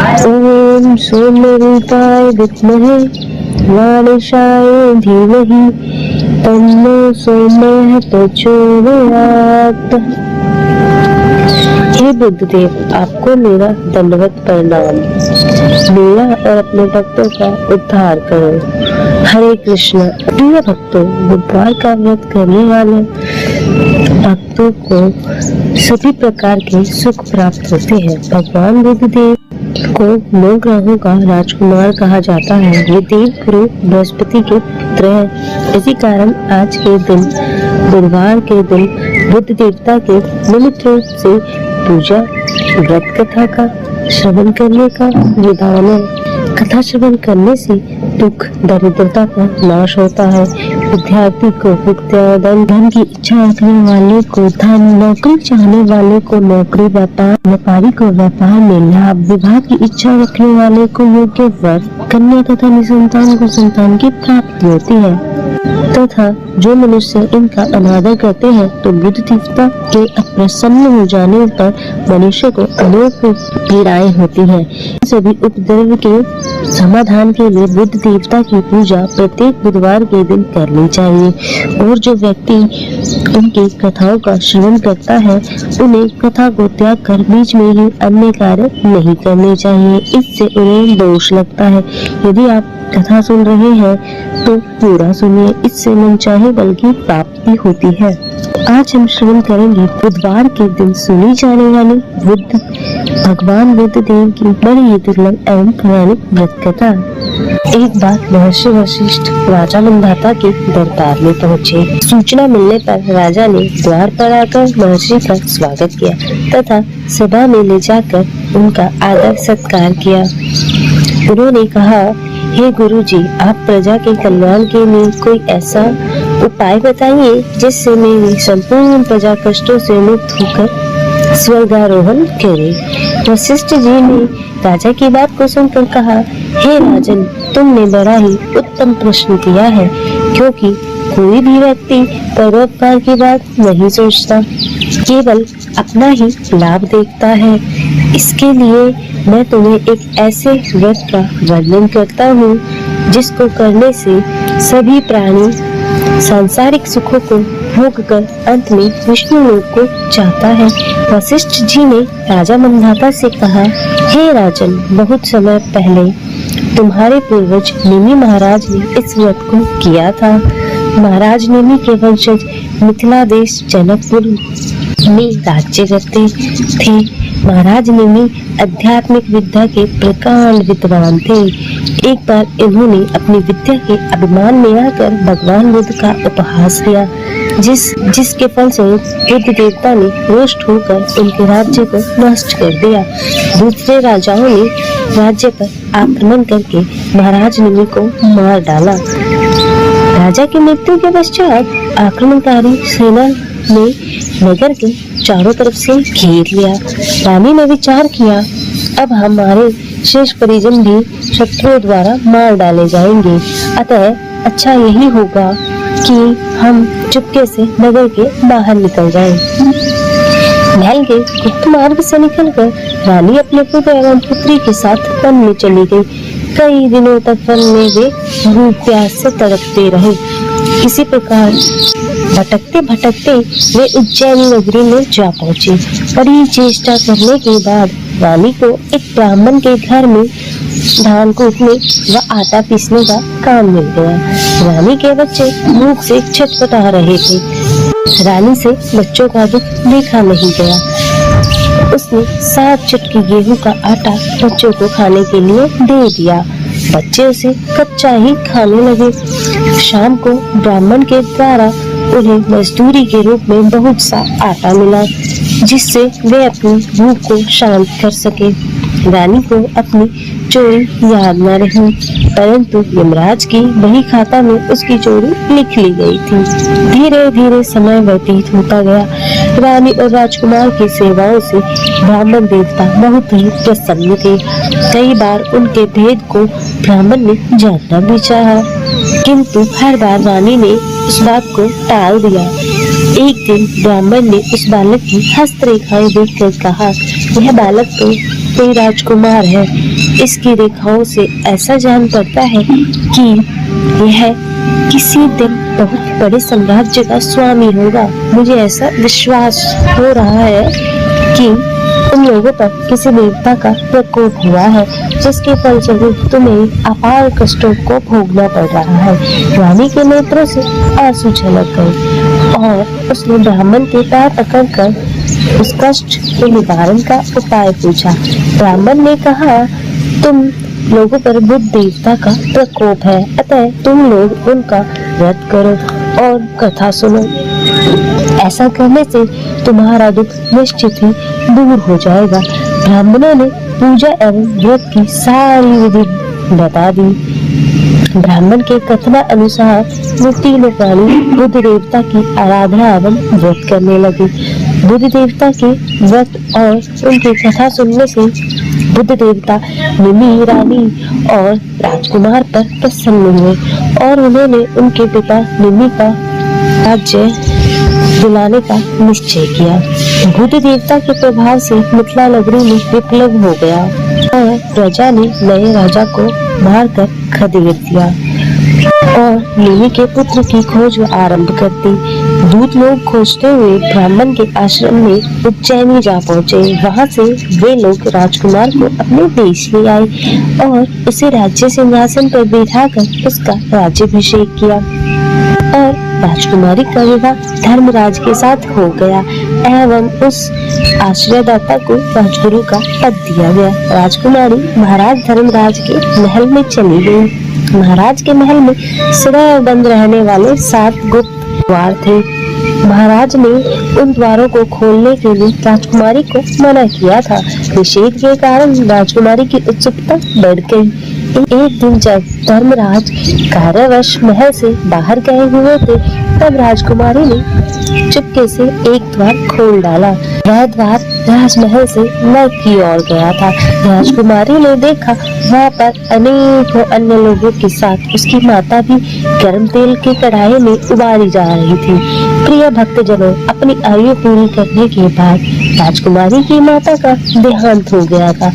ओम सोमरूपाय विद्महे गणेशाय धीमहि तन्नो सोमः प्रचोदयात्। हे बुद्धदेव, आपको मेरा दंडवत प्रणाम। मेरा और अपने भक्तों का उद्धार करो। हरे कृष्ण। प्रिय भक्तों, बुधवार का व्रत करने वाले भक्तों को सभी प्रकार के सुख प्राप्त होते हैं। भगवान बुद्धदेव को 9 ग्रहों का राजकुमार कहा जाता है। ये देव गुरु बृहस्पति के पुत्र हैं। इसी कारण आज के दिन, बुधवार के दिन, बुद्ध देवता के निमित्त रूप से पूजा, व्रत कथा का श्रवण करने का विधान है। कथा श्रवण करने से दुख दरिद्रता का नाश होता है। विद्यार्थी को विद्या, धन की इच्छा रखने वाले को धन, नौकरी चाहने वाले को नौकरी, व्यापारी को व्यापार में लाभ, विवाह की इच्छा रखने वाले को योग्य वर, कन्या तथा निसंतान को संतान की प्राप्ति होती है तथा जो मनुष्य इनका अनादर करते हैं तो बुद्ध देवता के अप्रसन्न हो जाने पर मनुष्य को अनेक पीड़ाएं होती हैं। सभी उपद्रव के समाधान के लिए बुद्ध देवता की पूजा प्रत्येक बुधवार के दिन करनी चाहिए। और जो व्यक्ति उनकी कथाओं का श्रवण करता है उन्हें कथा को त्याग कर बीच में ही अन्य कार्य नहीं करने चाहिए। इससे उन्हें दोष लगता है। यदि आप कथा सुन रहे हैं तो पूरा सुनिए, इससे मन चाहे बल की प्राप्ति होती है। आज हम श्रवण करेंगे बुधवार के दिन सुनी जाने वाली भगवान बुद्ध देव की बड़ी ही दुर्लभ एवं पौराणिक व्रत कथा। एक बार महर्षि वशिष्ठ राजा मंधाता के दरबार में पहुँचे। सूचना मिलने पर राजा ने द्वार पर आकर महर्षि का स्वागत किया तथा सभा में ले जाकर उनका आदर सत्कार किया। उन्होंने कहा, हे गुरु जी, आप प्रजा के कल्याण के लिए कोई ऐसा उपाय बताइए जिससे मेरी संपूर्ण प्रजा कष्टों से मुक्त होकर स्वर्गारोहण करे। वशिष्ठ जी ने राजा की बात को सुनकर कहा, हे राजन, तुमने बड़ा ही उत्तम प्रश्न किया है, क्योंकि कोई भी व्यक्ति परोपकार की बात नहीं सोचता, केवल अपना ही लाभ देखता है। इसके लिए मैं तुम्हें एक ऐसे व्रत का वर्णन करता हूँ जिसको करने से सभी प्राणी सांसारिक सुखों को भोग कर अंत में विष्णु लोक को चाहता है। वशिष्ठ जी ने राजा मंधाता से कहा, हे राजन, बहुत समय पहले तुम्हारे पूर्वज नेमि महाराज ने इस व्रत को किया था। महाराज नेमि के वंशज मिथिला देश जनकपुर में राज्य करते थे। महाराज नेमि आध्यात्मिक विद्या के प्रकांड विद्वान थे। एक बार इन्होंने अपनी विद्या के अभिमान में आकर भगवान बुद्ध का उपहास किया, जिसके फलस्वरूप बुद्ध देवता ने रुष्ट होकर उनके राज्य को नष्ट कर दिया। दूसरे राजाओं ने राज्य पर आक्रमण करके महाराज नेमि को मार डाला। राजा की मृत्यु के पश्चात आक्रमणकारी सेना ने नगर के चारों तरफ से घेर लिया। रानी ने विचार किया, अब हमारे शेष परिजन भी शत्रुओं द्वारा मार डाले जाएंगे, अतः अच्छा यही होगा कि हम चुपके से नगर के बाहर निकल जाएं। महल के गुप्त मार्ग से निकलकर रानी अपने पुत्र एवं पुत्री के साथ वन में चली गई। कई दिनों तक वन में वे भूख प्यास से तड़पते रहे। किसी प्रकार भटकते भटकते वे उज्जैनी नगरी में जा पहुँचे। बड़ी चेष्टा करने के बाद रानी को एक ब्राह्मण के घर में धान कूटने व आटा पीसने का काम मिल गया। रानी के बच्चे भूख से छटपटा रहे थे। रानी से बच्चों का दुख देखा नहीं गया। उसने 7 चुटकी गेहूं का आटा बच्चों को खाने के लिए दे दिया। बच्चे उसे कच्चा ही खाने लगे। शाम को ब्राह्मण के द्वारा उन्हें मजदूरी के रूप में बहुत सा आटा मिला, जिससे वे अपनी भूख को शांत कर सके। रानी को अपनी चोरी याद न रही, परंतु यमराज की बही खाता में उसकी चोरी लिख ली गई थी। धीरे धीरे समय व्यतीत होता गया। रानी और राजकुमार की सेवाओं से ब्राह्मण देवता बहुत ही प्रसन्न थे। कई बार उनके भेद को ब्राह्मण ने जानना भी चाहा, किंतु हर बार रानी ने उस बात को टाल दिया। एक दिन ब्राह्मण ने उस बालक की हस्तरेखाएं देखकर कहा, यह बालक तो कोई राजकुमार है। इसकी रेखाओं से ऐसा जान पड़ता है कि यह किसी दिन बहुत बड़े साम्राज्य का स्वामी होगा। मुझे ऐसा विश्वास हो रहा है कि तुम लोगों पर किसी देवता का प्रकोप हुआ है, जिसके फलस्वरूप तुम्हें अपार कष्टों को भोगना पड़ रहा है। रानी के नेत्रों से आंसू छलक गए और उसने ब्राह्मण के पैर पकड़कर उस कष्ट के निवारण का उपाय पूछा। ब्राह्मण ने कहा, तुम लोगों पर बुध देवता का प्रकोप है, अतः तुम लोग उनका व्रत करो और कथा सुनो। ऐसा करने से तुम्हारा दुख निश्चित ही दूर हो जाएगा। ब्राह्मणों ने पूजा एवं व्रत की सारी विधि बता दी। ब्राह्मण के कथना अनुसार वो तीनों प्राणी बुध देवता की आराधना एवं व्रत करने लगे। बुध देवता के व्रत और उनकी कथा सुनने से बुध देवता निमि रानी और राजकुमार पर प्रसन्न हुए और उन्होंने उनके पिता निमि का राज्य दिलाने का निश्चय किया। बुध देवता के प्रभाव से मिथिला नगरी में विप्लव हो गया और प्रजा ने नए राजा को मारकर खदेड़ दिया और निमि के पुत्र की खोज आरंभ कर दी। दूत लोग खोजते हुए ब्राह्मण के आश्रम में उज्जैनी जा पहुँचे। वहाँ से वे लोग राजकुमार को अपने देश ले आए और उसे राज्य सिंहासन पर बैठाकर उसका राज्याभिषेक किया और राजकुमारी का विवाह धर्मराज के साथ हो गया एवं उस आश्रयदाता को राजगुरु का पद दिया गया। राजकुमारी महाराज धर्मराज के महल में चली गई। महाराज के महल में सदैव बंद रहने वाले 7 गुप्त द्वार थे। महाराज ने उन द्वारों को खोलने के लिए राजकुमारी को मना किया था। निषेध के कारण राजकुमारी की उत्सुकता बढ़ गई। एक दिन जब धर्मराज कार्यवश महल से बाहर गए हुए थे, तब राजकुमारी ने चुपके से एक द्वार खोल डाला। यह द्वार राजमहल से नर्क की ओर गया था। राजकुमारी ने देखा वहाँ पर अनेकों अन्य लोगों के साथ उसकी माता भी गर्म तेल की कढ़ाई में उबाली जा रही थी। प्रिय भक्तजनों, अपनी आयु पूरी करने के बाद राजकुमारी की माता का देहांत हो गया था।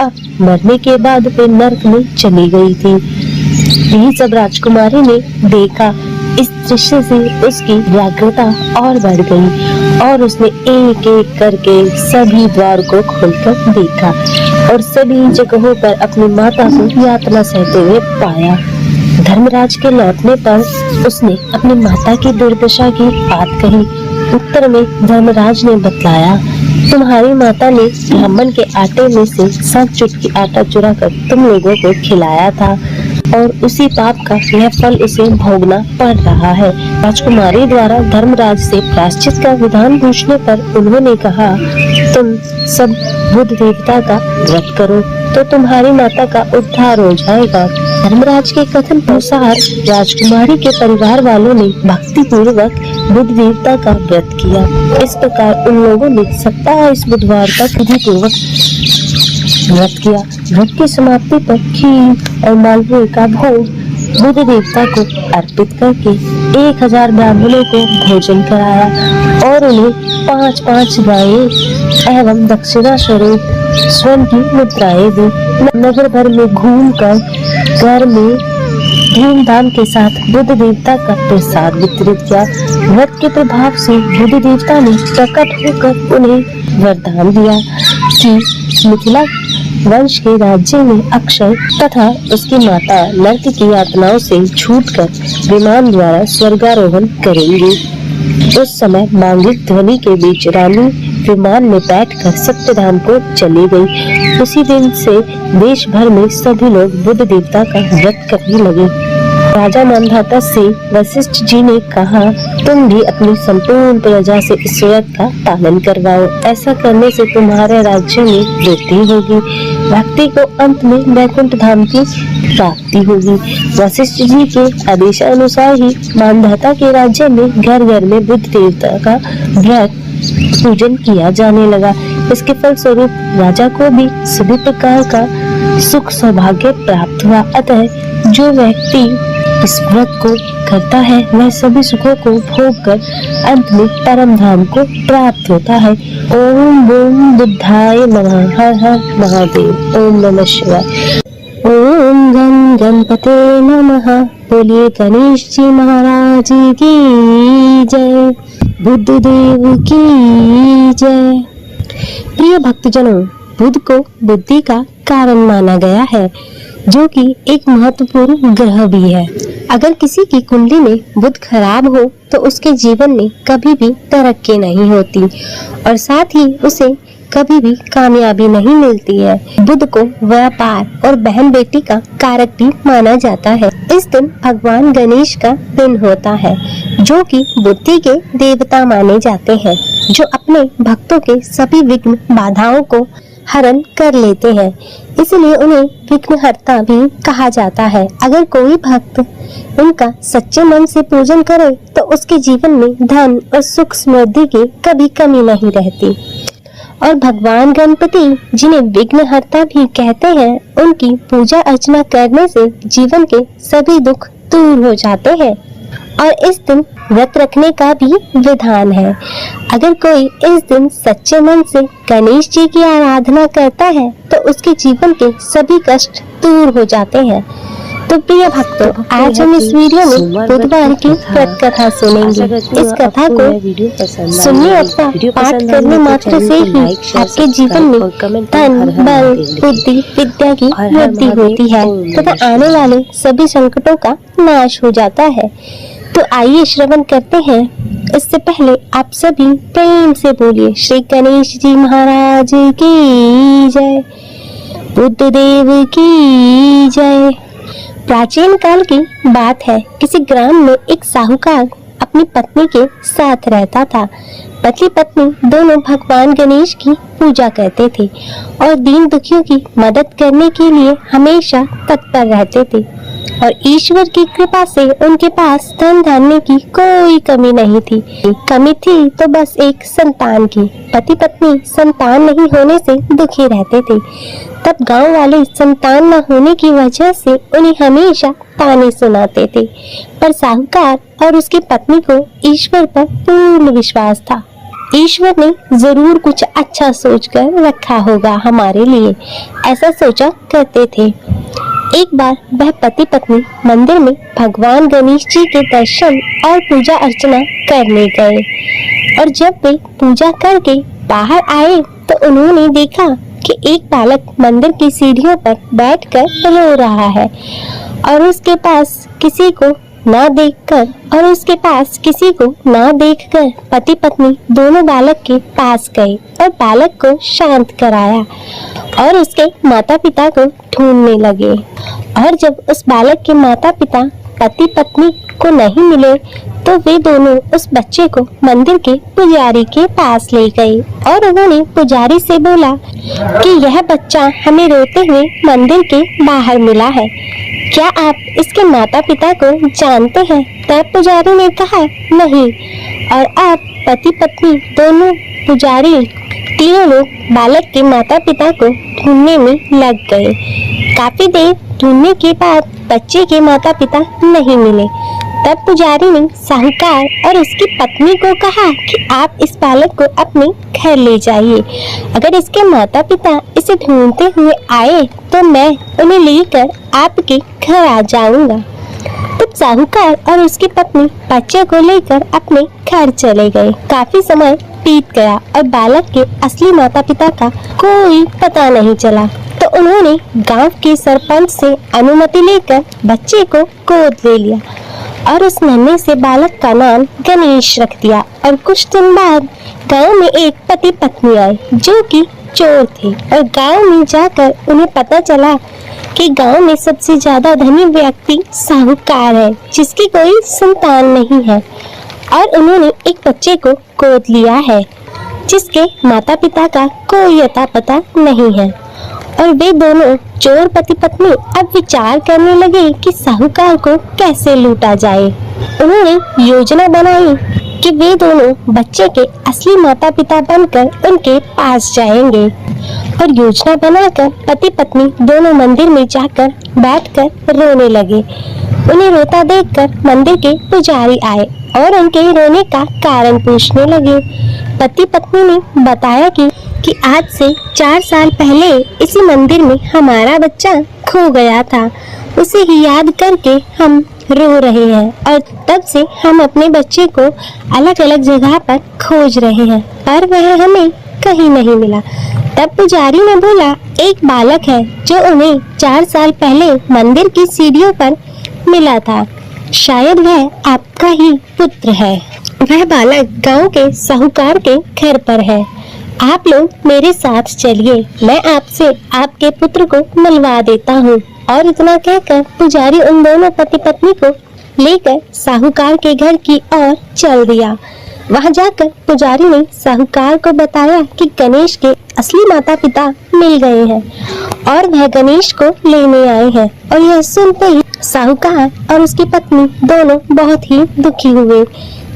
अब मरने के बाद वे नर्क में चली गई थी। यही सब राजकुमारी ने देखा। इस दृश्य से उसकी व्याकुलता और बढ़ गई और उसने एक एक करके सभी द्वार को खोलकर देखा और सभी जगहों पर अपनी माता को यातना सहते हुए पाया। धर्मराज के लौटने पर उसने अपनी माता की दुर्दशा की बात कही। उत्तर में धर्मराज ने बतलाया, तुम्हारी माता ने ब्राह्मण के आटे में से 7 चुटकी आटा चुरा कर तुम लोगों को खिलाया था और उसी पाप का यह फल उसे भोगना पड़ रहा है। राजकुमारी द्वारा धर्मराज से प्रायश्चित का विधान पूछने पर उन्होंने कहा, तुम सब बुध देवता का व्रत करो तो तुम्हारी माता का उद्धार हो जाएगा। धर्मराज के कथन अनुसार राजकुमारी के परिवार वालों ने भक्ति पूर्वक बुध देवता का व्रत किया। इस प्रकार उन लोगों ने 27 बुधवार तक विधि पूर्वक व्रत किया। व्रत की समाप्ति पर खीर और मालपुए का भोग बुध देवता को अर्पित करके 1000 ब्राह्मणों को भोजन कराया और उन्हें 5-5 गायें एवं दक्षिणा स्वरूप स्वर्ण की मुद्राएं दी। नगर भर में घूमकर घर में धूमधाम के साथ बुध देवता का प्रसाद वितरित किया। व्रत के प्रभाव से बुध देवता ने प्रकट होकर उन्हें वरदान दिया कि मिथिला वंश के राज्य में अक्षय तथा उसकी माता नर्क की यातनाओं से छूटकर विमान द्वारा स्वर्गारोहण करेंगी। उस समय मांगलिक ध्वनि के बीच रानी विमान में बैठकर सत्यधाम को चली गई। उसी दिन से देश भर में सभी लोग बुध देवता का व्रत करने लगे। राजा मानधाता से वशिष्ठ जी ने कहा, तुम भी अपनी संपूर्ण प्रजा से इस व्रत का पालन करवाओ। ऐसा करने से तुम्हारे राज्य में वृद्धि होगी। व्यक्ति को अंत में वैकुंठ धाम की प्राप्ति होगी। वशिष्ठ जी के आदेशानुसार ही मानधाता के राज्य में घर घर में बुध देवता का व्रत पूजन किया जाने लगा। इसके फल स्वरूप राजा को भी सभी प्रकार का सुख सौभाग्य प्राप्त हुआ। अतः जो व्यक्ति इस व्रत को करता है वह सभी सुखों को भोग कर अंत में परम धाम को प्राप्त होता है। ओम बूम बुद्धाय नमः। हर हर महादेव। ओम नमः शिवाय। ओम गण गणपते नमः। बोलिए गणेश जी महाराज की जय। बुद्ध देव की जय। प्रिय भक्तजनों, बुध को बुद्धि का कारण माना गया है, जो कि एक महत्वपूर्ण ग्रह भी है। अगर किसी की कुंडली में बुध खराब हो तो उसके जीवन में कभी भी तरक्की नहीं होती और साथ ही उसे कभी भी कामयाबी नहीं मिलती है। बुध को व्यापार और बहन बेटी का कारक भी माना जाता है। इस दिन भगवान गणेश का दिन होता है, जो कि बुद्धि के देवता माने जाते हैं, जो अपने भक्तों के सभी विघ्न बाधाओं को हरण कर लेते हैं। इसलिए उन्हें विघ्नहर्ता भी कहा जाता है। अगर कोई भक्त उनका सच्चे मन से पूजन करे तो उसके जीवन में धन और सुख समृद्धि की कभी कमी नहीं रहती। और भगवान गणपति, जिन्हें विघ्नहर्ता भी कहते हैं, उनकी पूजा अर्चना करने से जीवन के सभी दुख दूर हो जाते हैं। और इस दिन व्रत रखने का भी विधान है। अगर कोई इस दिन सच्चे मन से गणेश जी की आराधना करता है तो उसके जीवन के सभी कष्ट दूर हो जाते हैं। तो प्रिय भक्तों, आज हम इस वीडियो में बुधवार की व्रत कथा सुनेंगे। इस कथा को सुनने अथवा पाठ करने मात्र से ही आपके जीवन में धन, बल, बुद्धि, विद्या की वृद्धि होती है तथा आने वाले सभी संकटों का नाश हो जाता है। तो आइए श्रवण करते हैं। इससे पहले आप सभी प्रेम से बोलिए श्री गणेश जी महाराज की जय। बुद्ध देव की जय। प्राचीन काल की बात है। किसी ग्राम में एक साहूकार अपनी पत्नी के साथ रहता था। पति पत्नी दोनों भगवान गणेश की पूजा करते थे और दीन दुखियों की मदद करने के लिए हमेशा तत्पर रहते थे। और ईश्वर की कृपा से उनके पास धन धान्य की कोई कमी नहीं थी। कमी थी तो बस एक संतान की। पति पत्नी संतान नहीं होने से दुखी रहते थे। तब गांव वाले संतान न होने की वजह से उन्हें हमेशा ताने सुनाते थे। पर साहूकार और उसकी पत्नी को ईश्वर पर पूर्ण विश्वास था। ईश्वर ने जरूर कुछ अच्छा सोचकर रखा होगा हमारे लिए, ऐसा सोचा करते थे। एक बार वह पति पत्नी मंदिर में भगवान गणेश जी के दर्शन और पूजा अर्चना करने गए। और जब वे पूजा करके बाहर आए तो उन्होंने देखा कि एक बालक मंदिर की सीढ़ियों पर बैठकर रो रहा है और उसके पास किसी को ना देखकर पति पत्नी दोनों बालक के पास गए और बालक को शांत कराया और उसके माता पिता को ढूंढने लगे। और जब उस बालक के माता पिता पति पत्नी को नहीं मिले तो वे दोनों उस बच्चे को मंदिर के पुजारी के पास ले गए और उन्होंने पुजारी से बोला कि यह बच्चा हमें रोते हुए मंदिर के बाहर मिला है, क्या आप इसके माता पिता को जानते हैं? तब पुजारी ने कहा नहीं। और अब पति पत्नी दोनों पुजारी तीनों लोग बालक के माता पिता को ढूंढने में लग गए। काफी देर ढूंढने के बाद बच्चे के माता पिता नहीं मिले। तब पुजारी ने साहूकार और उसकी पत्नी को कहा कि आप इस बालक को अपने घर ले जाइए। अगर इसके माता पिता इसे ढूंढते हुए आए तो मैं उन्हें लेकर आपके घर आ जाऊंगा। तब साहूकार और उसकी पत्नी बच्चे को लेकर अपने घर चले गए। काफी समय बीत गया और बालक के असली माता पिता का कोई पता नहीं चला। तो उन्होंने गांव के सरपंच से अनुमति लेकर बच्चे को गोद ले लिया और उस नन्हे से बालक का नाम गणेश रख दिया। और कुछ दिन बाद गांव में एक पति पत्नी आए जो कि चोर थे और गांव में जाकर उन्हें पता चला कि गांव में सबसे ज्यादा धनी व्यक्ति साहूकार है जिसकी कोई संतान नहीं है और उन्होंने एक बच्चे को गोद लिया है जिसके माता पिता का कोई अता पता नहीं है। और वे दोनों चोर पति पत्नी अब विचार करने लगे कि साहूकार को कैसे लूटा जाए। उन्होंने योजना बनाई कि वे दोनों बच्चे के असली माता पिता बनकर उनके पास जाएंगे और योजना बनाकर पति पत्नी दोनों मंदिर में जाकर बैठकर रोने लगे। उन्हें रोता देखकर मंदिर के पुजारी आए और उनके रोने का कारण पूछने लगे। पति पत्नी ने बताया कि आज से 4 साल पहले इसी मंदिर में हमारा बच्चा खो गया था। उसे ही याद करके हम रो रहे हैं और तब से हम अपने बच्चे को अलग अलग जगह पर खोज रहे हैं, पर वह हमें कहीं नहीं मिला। तब पुजारी ने बोला, एक बालक है जो उन्हें 4 साल पहले मंदिर की सीढ़ियों पर मिला था। शायद वह आपका ही पुत्र है। वह बालक गांव के साहूकार के घर पर है। आप लोग मेरे साथ चलिए, मैं आपसे आपके पुत्र को मिलवा देता हूँ। और इतना कहकर पुजारी उन दोनों पति पत्नी को लेकर साहूकार के घर की ओर चल दिया। वहां जाकर पुजारी ने साहूकार को बताया कि गणेश के असली माता पिता मिल गए हैं और वह गणेश को लेने आए हैं। और यह सुनते ही साहूकार और उसकी पत्नी दोनों बहुत ही दुखी हुए,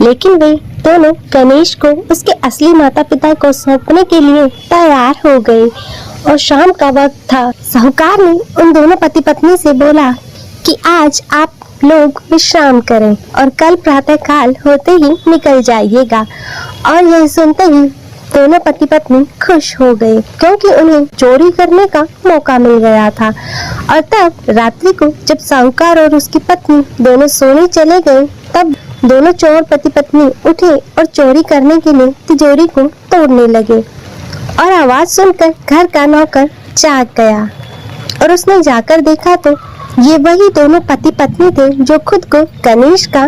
लेकिन वे दोनों गणेश को उसके असली माता पिता को सौंपने के लिए तैयार हो गए। और शाम का वक्त था। साहूकार ने उन दोनों पति पत्नी से बोला कि आज आप लोग विश्राम करें और कल प्रातः काल होते ही निकल जाइएगा। और यह सुनते ही दोनों पति पत्नी खुश हो गए, क्योंकि उन्हें चोरी करने का मौका मिल गया था। और तब रात्रि को जब साहूकार और उसकी पत्नी दोनों सोने चले गए, तब दोनों चोर पति पत्नी उठे और चोरी करने के लिए तिजोरी को तोड़ने लगे। और आवाज सुनकर घर का नौकर जाग गया और उसने जाकर देखा तो ये वही दोनों पति पत्नी थे जो खुद को गणेश का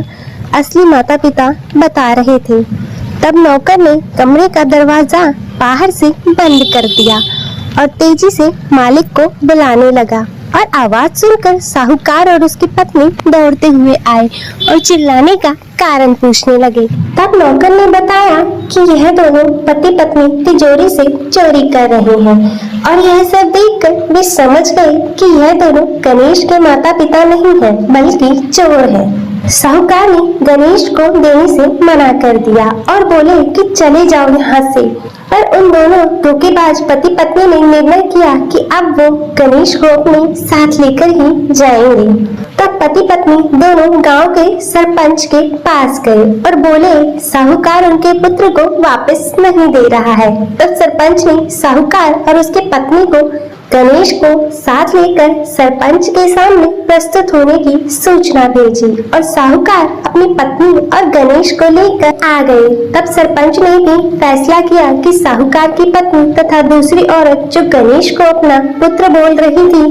असली माता पिता बता रहे थे। तब नौकर ने कमरे का दरवाजा बाहर से बंद कर दिया और तेजी से मालिक को बुलाने लगा। और आवाज सुनकर साहूकार और उसकी पत्नी दौड़ते हुए आए और चिल्लाने का कारण पूछने लगे। तब नौकर ने बताया कि यह दोनों पति पत्नी तिजोरी से चोरी कर रहे हैं। और यह सब देखकर वे समझ गए कि यह दोनों गणेश के माता पिता नहीं हैं, बल्कि चोर हैं। साहूकार ने गणेश को देने से मना कर दिया और बोले कि चले जाओ यहाँ से। पर उन दोनों धोखेबाज पति पत्नी ने निर्णय किया कि अब वो गणेश को अपने साथ लेकर ही जाएंगे। तब पति पत्नी दोनों गांव के सरपंच के पास गए और बोले, साहूकार उनके पुत्र को वापस नहीं दे रहा है। तब सरपंच ने साहूकार और उसके पत्नी को गणेश को साथ लेकर सरपंच के सामने प्रस्तुत होने की सूचना भेजी और साहूकार अपनी पत्नी और गणेश को लेकर आ गए। तब सरपंच ने भी फैसला किया कि साहूकार की पत्नी तथा दूसरी औरत जो गणेश को अपना पुत्र बोल रही थी,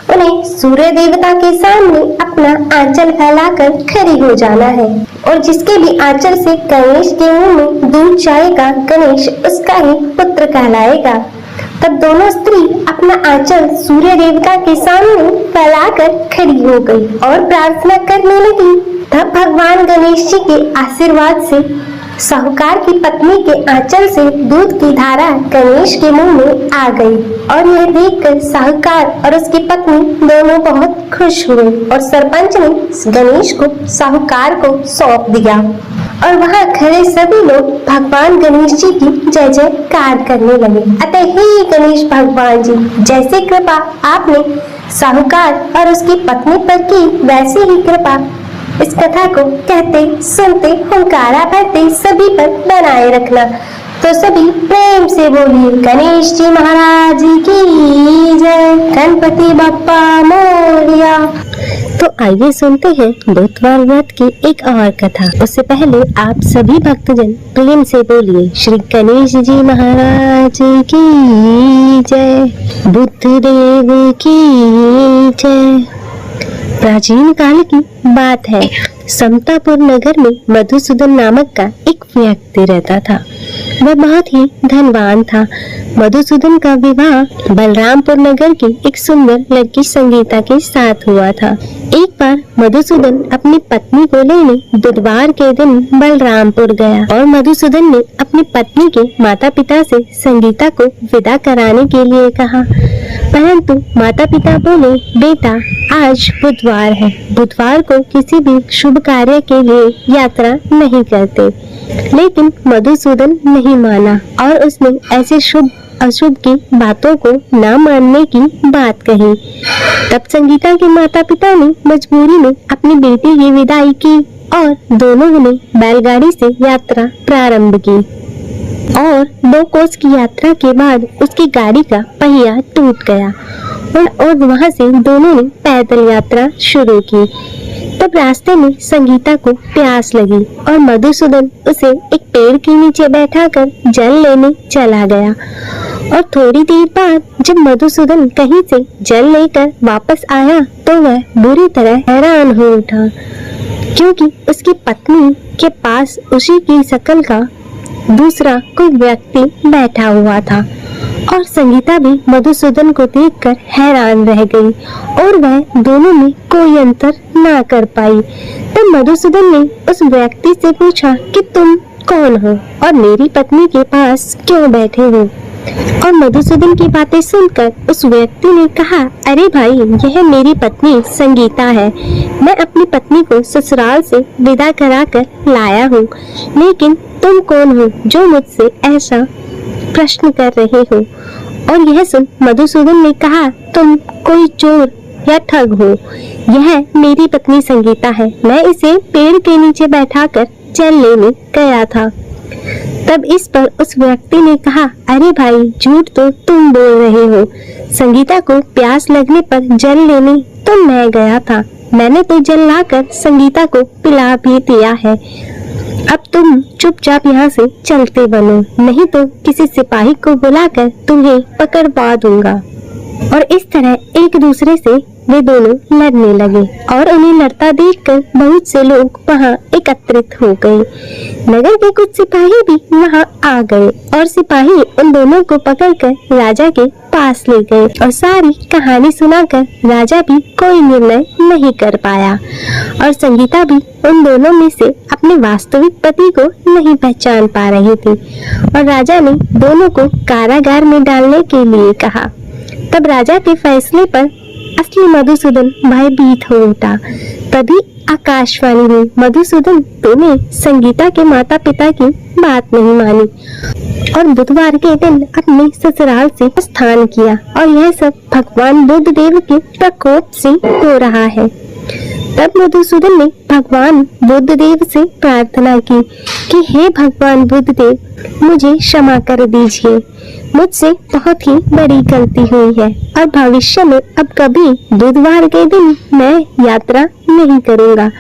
उन्हें सूर्य देवता के सामने अपना आंचल फैलाकर खड़ी हो जाना है और जिसके भी आंचल से गणेश के मुंह में दूध जाएगा, गणेश उसका ही पुत्र कहलाएगा। तब दोनों स्त्री अपना आंचल सूर्य देवता के सामने फैलाकर खड़ी हो गई और प्रार्थना करने लगी। तब भगवान गणेश जी के आशीर्वाद से साहूकार की पत्नी के आंचल से दूध की धारा गणेश के मुंह में आ गई। और यह देखकर साहूकार और उसकी पत्नी दोनों बहुत खुश हुए और सरपंच ने गणेश को साहूकार को सौंप दिया। और वहाँ खड़े सभी लोग भगवान गणेश जी की जय जयकार करने लगे। अतः हे गणेश भगवान जी, जैसे कृपा आपने साहूकार और उसकी पत्नी पर की, वैसे ही कृपा इस कथा को कहते सुनते हुंकारा भरते सभी पर बनाए रखना। तो सभी प्रेम से बोलिए गणेश जी महाराज की जय, गणपति बप्पा मोरया। तो आइए सुनते हैं दोतवार व्रत की एक और कथा। उससे पहले आप सभी भक्तजन प्रेम से बोलिए श्री गणेश जी महाराज की जय, बुद्ध देव की जय। प्राचीन काल की बात है। समतापुर नगर में मधुसूदन नामक का एक व्यक्ति रहता था। वह बहुत ही धनवान था। मधुसूदन का विवाह बलरामपुर नगर की एक सुंदर लड़की संगीता के साथ हुआ था। एक बार मधुसूदन अपनी पत्नी को लेने बुधवार के दिन बलरामपुर गया और मधुसूदन ने अपनी पत्नी के माता पिता से संगीता को विदा कराने के लिए कहा, परंतु माता पिता बोले, बेटा आज बुधवार है, बुधवार को किसी भी शुभ कार्य के लिए यात्रा नहीं करते। लेकिन मधुसूदन नहीं माना और उसने ऐसे शुभ अशुभ की बातों को ना मानने की बात कही। तब संगीता के माता पिता ने मजबूरी में अपनी बेटी की विदाई की और दोनों ने बैलगाड़ी से यात्रा प्रारंभ की। और 2 कोस की यात्रा के बाद उसकी गाड़ी का पहिया टूट गया और वहां से दोनों ने पैदल यात्रा शुरू की। तब रास्ते में संगीता को प्यास लगी और मधुसूदन उसे एक पेड़ के नीचे बैठाकर जल लेने चला गया। और थोड़ी देर बाद जब मधुसूदन कहीं से जल लेकर वापस आया तो वह बुरी तरह हैरान हो उठा, क्योंकि उसकी पत्नी के पास उसी की शक्ल का दूसरा कोई व्यक्ति बैठा हुआ था। और संगीता भी मधुसूदन को देखकर हैरान रह गई और वह दोनों में कोई अंतर ना कर पाई। तब मधुसूदन ने उस व्यक्ति से पूछा कि तुम कौन हो और मेरी पत्नी के पास क्यों बैठे हो? और मधुसूदन की बातें सुनकर उस व्यक्ति ने कहा, अरे भाई, यह मेरी पत्नी संगीता है। मैं अपनी पत्नी को ससुराल से विदा कराकर लाया हूँ, लेकिन तुम कौन हो जो मुझसे ऐसा प्रश्न कर रहे हो? और यह सुन मधुसूदन ने कहा, तुम कोई चोर या ठग हो। यह मेरी पत्नी संगीता है। मैं इसे पेड़ के नीचे बैठाकर जल लेने गया था। तब इस पर उस व्यक्ति ने कहा, अरे भाई, झूठ तो तुम बोल रहे हो। संगीता को प्यास लगने पर जल लेने तो मैं गया था। मैंने तो जल लाकर संगीता को पिला भी दिया है। अब तुम चुपचाप यहाँ से चलते बनो, नहीं तो किसी सिपाही को बुलाकर तुम्हें पकड़वा दूंगा। और इस तरह एक दूसरे से वे दोनों लड़ने लगे और उन्हें लड़ता देखकर बहुत से लोग वहाँ एकत्रित हो गए। नगर के कुछ सिपाही भी वहाँ आ गए और सिपाही उन दोनों को पकड़कर राजा के पास ले गए और सारी कहानी सुनाकर राजा भी कोई निर्णय नहीं कर पाया। और संगीता भी उन दोनों में से अपने वास्तविक पति को नहीं पहचान पा रही थी और राजा ने दोनों को कारागार में डालने के लिए कहा। तब राजा के फैसले पर असली मधुसूदन भयभीत हो उठा। तभी आकाशवाणी में, मधुसूदन, तूने संगीता के माता पिता की बात नहीं मानी और बुधवार के दिन अपने ससुराल से प्रस्थान किया और यह सब भगवान बुद्ध देव के प्रकोप से हो रहा है। तब मधुसूदन ने भगवान बुद्ध देव से प्रार्थना की कि हे भगवान बुद्ध देव, मुझे क्षमा कर दीजिए। मुझसे बहुत ही बड़ी गलती हुई है और भविष्य में अब कभी बुधवार के दिन मैं यात्रा नहीं करूंगा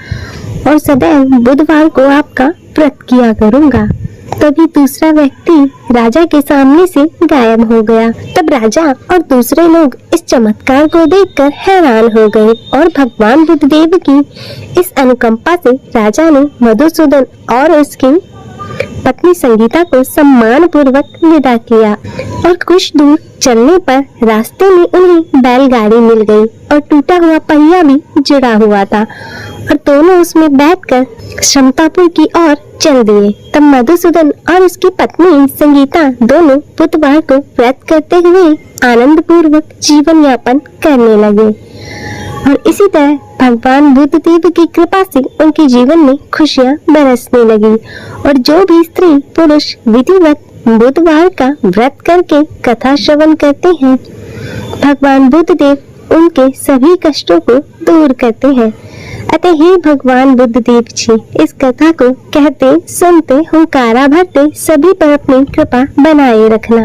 और सदैव बुधवार को आपका व्रत किया करूंगा। तभी दूसरा व्यक्ति राजा के सामने से गायब हो गया। तब राजा और दूसरे लोग इस चमत्कार को देखकर हैरान हो गए और भगवान बुद्ध देव की इस अनुकंपा से राजा ने मधुसूदन और उसकी पत्नी संगीता को सम्मान पूर्वक विदा किया। और कुछ दूर चलने पर रास्ते में उन्हें बैलगाड़ी मिल गई और टूटा हुआ पहिया भी जुड़ा हुआ था और दोनों उसमें बैठकर क्षमतापुर की ओर चल दिए। तब मधुसूदन और उसकी पत्नी संगीता दोनों बुधवार को व्रत करते हुए आनंद पूर्वक जीवन यापन करने लगे। और इसी तरह भगवान बुद्ध देव की कृपा से उनके जीवन में खुशियां बरसने लगी और जो भी स्त्री पुरुष विधिवत बुधवार का व्रत करके कथा श्रवण करते हैं, भगवान बुद्ध देव उनके सभी कष्टों को दूर करते हैं। अतः हे भगवान बुद्ध देव जी, इस कथा को कहते सुनते हुंकारा भरते सभी पर अपनी कृपा बनाए रखना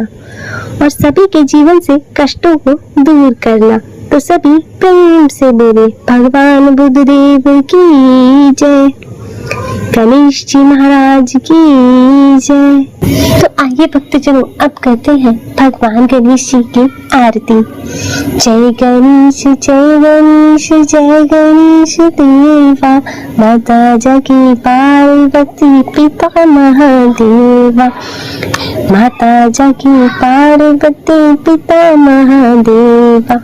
और सभी के जीवन से कष्टों को दूर करना। तो सभी प्रेम से बोले भगवान बुद्ध देव की जय, गणेश जी महाराज की जय। तो आइए भक्तजनों, अब करते हैं भगवान गणेश जी की आरती। जय गणेश जय गणेश जय गणेश देवा, माता जगी पार्वती पिता महादेवा, माता जगी पार्वती पिता महादेवा,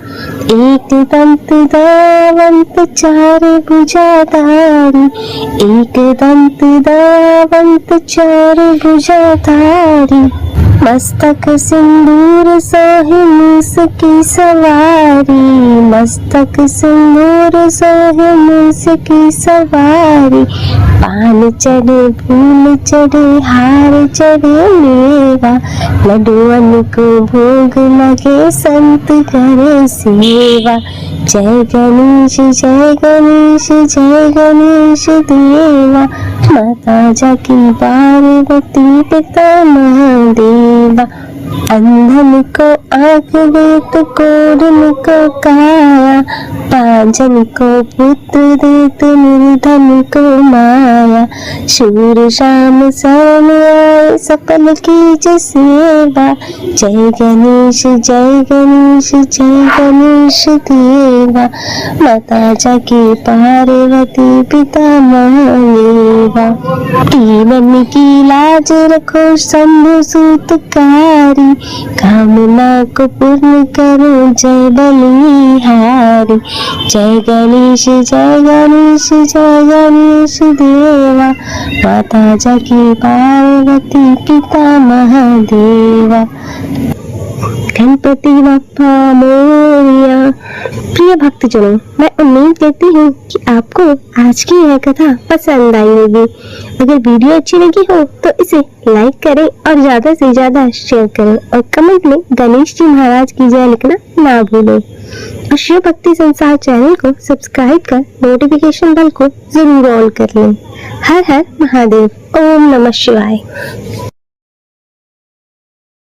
एक दंत दावंत चार भुजाधारी, एक दंत दावंत चार भुजाधारी, मस्तक सिंदूर सोहे मूस की सवारी, मस्तक सिंदूर सोहे मूस की सवारी, पान चढ़े फूल चढ़े हार चढ़े मेवा, लड्डुअन को भोग लगे संत करे सेवा। जय गणेश जय गणेश जय गणेश देवा, माता जाकी पार्वती पिता महादेवा। अंधन को आँख दे तो कोढ़न को काया, पांजन को पुत्र दे तो निर्धन को माया। शूर शाम शरण आए सकल कीज सेवा, जय गणेश जय गणेश जय गणेश देवा, माता जाकी पार्वती पिता महादेवा। की मम्मी की लाज रखो शंभु सूतकारी, कामना को पूर्ण करो जय बलिहारी। जय गणेश जय गणेश जय गणेश देवा, माता जाकी पार्वती पिता महादेवा। गणपति बप्पा मोरया। प्रिय भक्तजनों, मैं उम्मीद करती हूँ कि आपको आज की यह कथा पसंद आई होगी। अगर वीडियो अच्छी लगी हो तो इसे लाइक करें और ज्यादा से ज्यादा शेयर करें और कमेंट में गणेश जी महाराज की जय लिखना ना भूलें। और शिव भक्ति संसार चैनल को सब्सक्राइब कर नोटिफिकेशन बेल को जरूर ऑन कर लें। हर हर महादेव। ओम नमः शिवाय।